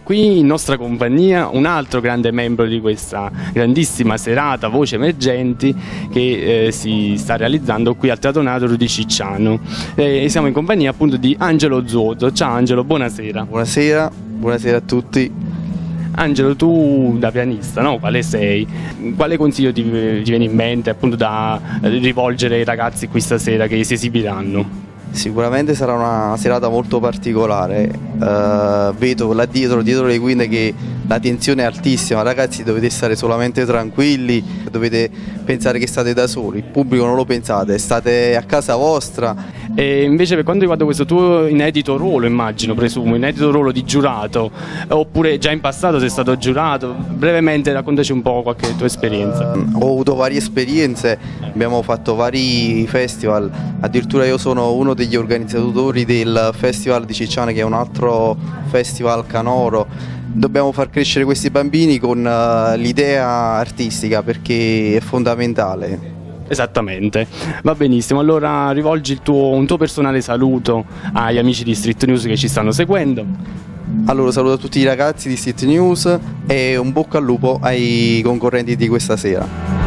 qui in nostra compagnia un altro grande membro di questa grandissima serata Voci Emergenti che si sta realizzando qui al Teatro Naturo di Cicciano. Siamo in compagnia appunto di Angelo Zuoto. Ciao Angelo, buonasera. Buonasera, buonasera a tutti. Angelo, tu da pianista, no? Quale sei? Quale consiglio ti viene in mente appunto da rivolgere ai ragazzi qui stasera che si esibiranno? Sicuramente sarà una serata molto particolare, vedo là dietro le quinte che la tensione è altissima, ragazzi dovete stare solamente tranquilli, dovete pensare che state da soli, il pubblico non lo pensate, state a casa vostra. E invece per quanto riguarda questo tuo inedito ruolo, immagino, presumo, inedito ruolo di giurato, oppure già in passato sei stato giurato, brevemente raccontaci un po' qualche tua esperienza. Ho avuto varie esperienze, abbiamo fatto vari festival, addirittura io sono uno degli organizzatori del Festival di Cicciano, che è un altro festival canoro. Dobbiamo far crescere questi bambini con l'idea artistica, perché è fondamentale. Esattamente, va benissimo. Allora rivolgi un tuo personale saluto agli amici di Street News che ci stanno seguendo. Allora saluto tutti i ragazzi di Street News e un bocca al lupo ai concorrenti di questa sera.